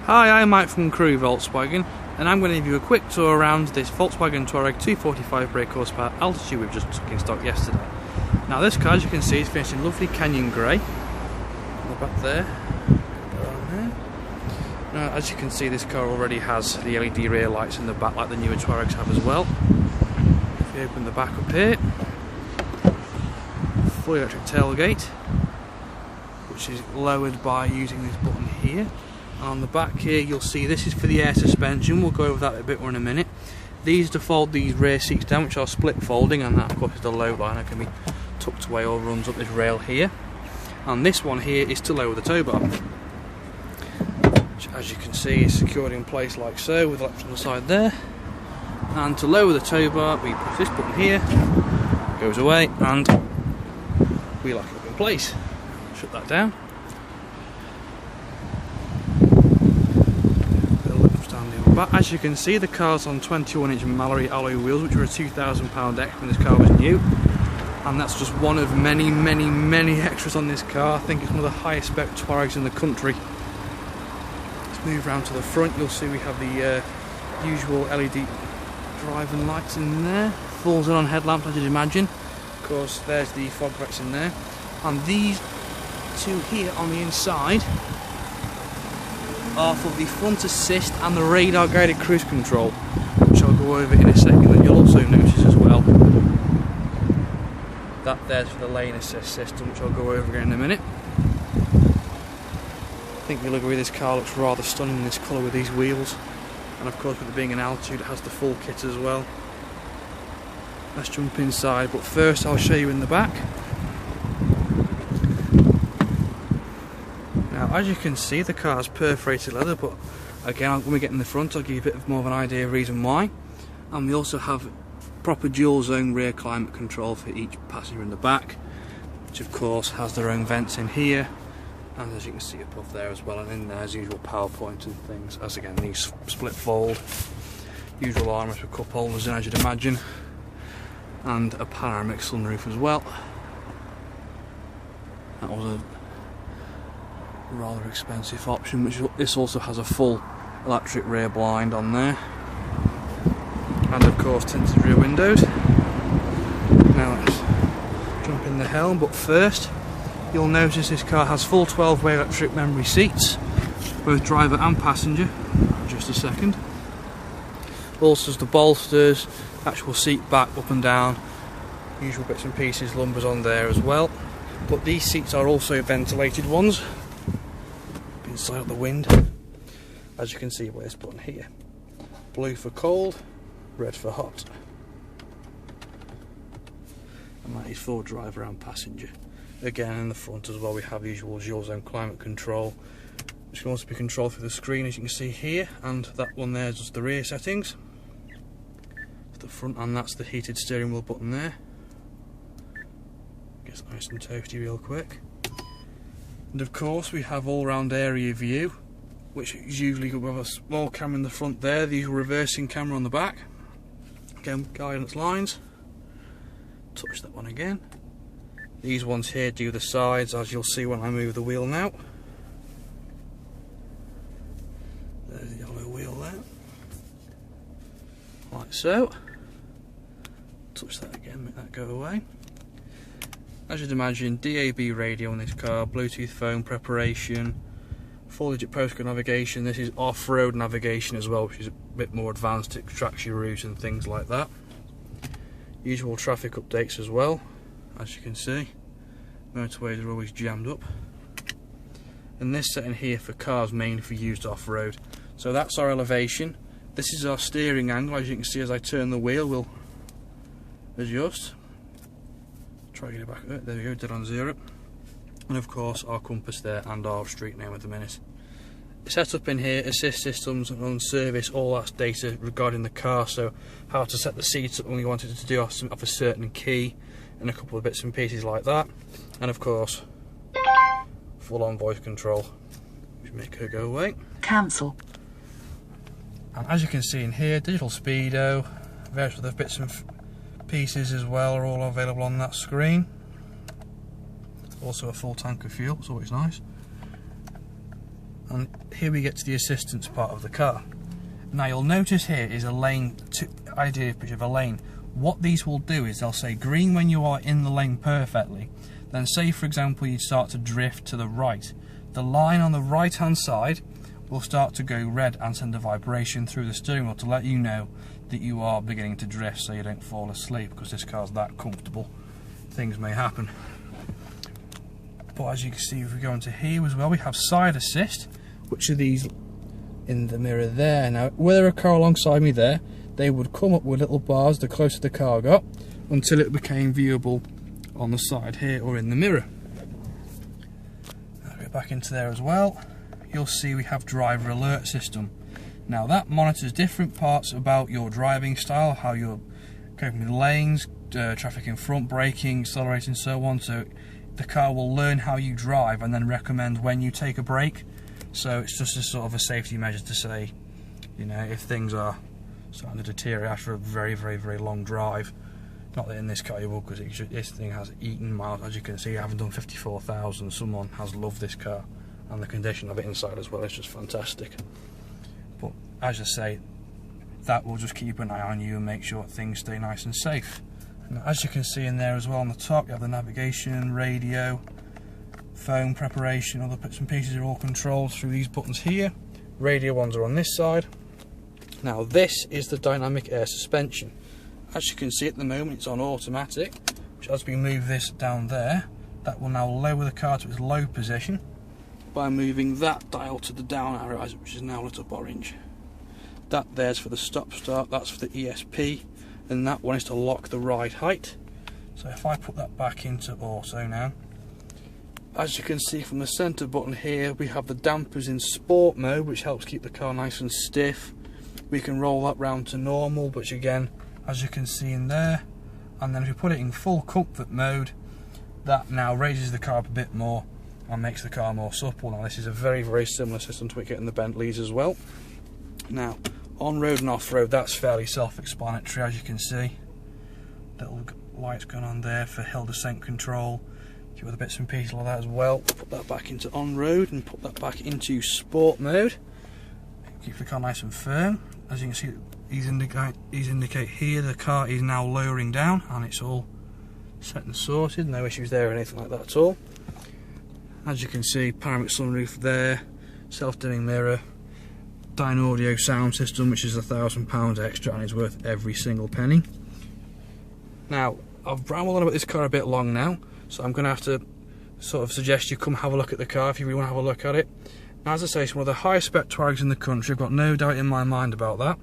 Hi, I'm Mike from Crewe Volkswagen, and I'm going to give you a quick tour around this Volkswagen Touareg 245 brake horsepower Altitude we've just took in stock yesterday. Now this car, as you can see, is finished in lovely canyon grey. On the back there. Now as you can see, this car already has the LED rear lights in the back like the newer Touaregs have as well. If you open the back up here, fully electric tailgate, which is lowered by using this button here. On the back here you'll see this is for the air suspension. We'll go over that a bit more in a minute. These to fold these rear seats down, which are split folding, and that of course is the low liner, can be tucked away or runs up this rail here. And this one here is to lower the tow bar, which as you can see is secured in place like so with the latch on the side there. And to lower the tow bar we push this button here, goes away, and we lock it up in place. Shut that down. But as you can see, the car's on 21-inch Mallory alloy wheels, which were a £2,000 extra when this car was new. And that's just one of many extras on this car. I think it's one of the highest spec Touaregs in the country. Let's move around to the front. You'll see we have the usual LED driving lights in there. Full xenon headlamps, as you'd imagine. Of course, there's the fog lights in there. And these two here on the inside are for the front assist and the radar guided cruise control, which I'll go over in a second. And you'll also notice as well that there's for the lane assist system, which I'll go over again in a minute. I think the livery of this car looks rather stunning in this colour with these wheels, and of course with it being an Altitude it has the full kit as well. Let's jump inside, but first I'll show you in the back. Now as you can see, the car's perforated leather, but again when we get in the front I'll give you a bit more of an idea of the reason why. And we also have proper dual zone rear climate control for each passenger in the back, which of course has their own vents in here, and as you can see above there as well, and in there as usual power points and things, as again these split fold, usual armrest with cup holders in, as you'd imagine, and a panoramic sunroof as well. That was a rather expensive option, which this also has a full electric rear blind on there, and of course tinted rear windows. Now let's jump in the helm, but first you'll notice this car has full 12-way electric memory seats, both driver and passenger. Just a second. Also has the bolsters, actual seat back, up and down, usual bits and pieces, lumbers on there as well. But these seats are also ventilated ones, inside of the wind, as you can see by this button here. Blue for cold, red for hot. And that is for driver and passenger. Again in the front as well we have the usual dual zone climate control, which can also be controlled through the screen, as you can see here, and that one there is just the rear settings. To the front, and that's the heated steering wheel button there. Gets nice and toasty real quick. And of course we have all-round area view, which is usually good with a small camera in the front there, the usual reversing camera on the back. Again, guidance lines. Touch that one again. These ones here do the sides, as you'll see when I move the wheel now. There's the yellow wheel there. Like so. Touch that again, make that go away. As you'd imagine, DAB radio in this car, Bluetooth phone preparation, 4-digit postcode navigation. This is off-road navigation as well, which is a bit more advanced. It tracks your route and things like that. Usual traffic updates as well, as you can see. Motorways are always jammed up. And this setting here for cars mainly for used off-road. So that's our elevation. This is our steering angle. As you can see, as I turn the wheel, we'll adjust. Try to get it back. There we go, dead on 0. And of course our compass there and our street name at the minute. Set up in here, assist systems and on service, all that data regarding the car, so how to set the seats up when we wanted it to do off a certain key, and a couple of bits and pieces like that. And of course full on voice control, which make her go away. Cancel. And as you can see in here, digital speedo, various other bits and pieces as well are all available on that screen. Also a full tank of fuel, it's always nice. And here we get to the assistance part of the car. Now you'll notice here is a lane, idea picture of a lane. What these will do is they'll say green when you are in the lane perfectly. Then say for example you start to drift to the right. The line on the right hand side will start to go red and send a vibration through the steering wheel to let you know that you are beginning to drift, so you don't fall asleep, because this car's that comfortable. Things may happen. But as you can see, if we go into here as well, we have side assist, which are these in the mirror there. Now, were there a car alongside me there, they would come up with little bars the closer the car got, until it became viewable on the side here or in the mirror. I'll go back into there as well. You'll see we have driver alert system. Now that monitors different parts about your driving style, how you're coping with lanes, traffic in front, braking, accelerating, so on. So the car will learn how you drive and then recommend when you take a break. So it's just a sort of a safety measure to say, you know, if things are starting to deteriorate after a very, very, very long drive. Not that in this car you will, because this thing has eaten miles. As you can see, having done 54,000, someone has loved this car, and the condition of it inside as well is just fantastic. But as I say, that will just keep an eye on you and make sure things stay nice and safe. And as you can see in there as well on the top, you have the navigation, radio, phone preparation, other bits and pieces are all controlled through these buttons here. Radio ones are on this side. Now this is the dynamic air suspension. As you can see at the moment it's on automatic, which as we move this down there, that will now lower the car to its low position by moving that dial to the down arrow, which is now lit up orange. That there's for the stop start, that's for the ESP, and that one is to lock the ride height. So if I put that back into auto now, as you can see from the centre button here, we have the dampers in sport mode, which helps keep the car nice and stiff. We can roll that round to normal, which again, as you can see in there, and then if you put it in full comfort mode, that now raises the car up a bit more and makes the car more supple. Now this is a very, very similar system to what you get in the Bentleys as well. Now on-road and off-road, that's fairly self-explanatory. As you can see, little lights going on there for hill descent control, a few other bits and pieces like that as well. Put that back into on-road and put that back into sport mode. Keep the car nice and firm. As you can see, these indicate here the car is now lowering down, and it's all set and sorted, no issues there or anything like that at all. As you can see, panoramic sunroof there, self-dimming mirror, Dyna Audio sound system, which is £1,000 extra and is worth every single penny. Now, I've rambled on about this car a bit long now, so I'm going to have to sort of suggest you come have a look at the car if you really want to have a look at it. Now, as I say, it's one of the highest spec Touaregs in the country, I've got no doubt in my mind about that.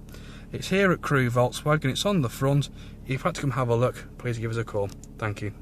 It's here at Crewe Volkswagen, it's on the front. If you'd like to come have a look, please give us a call. Thank you.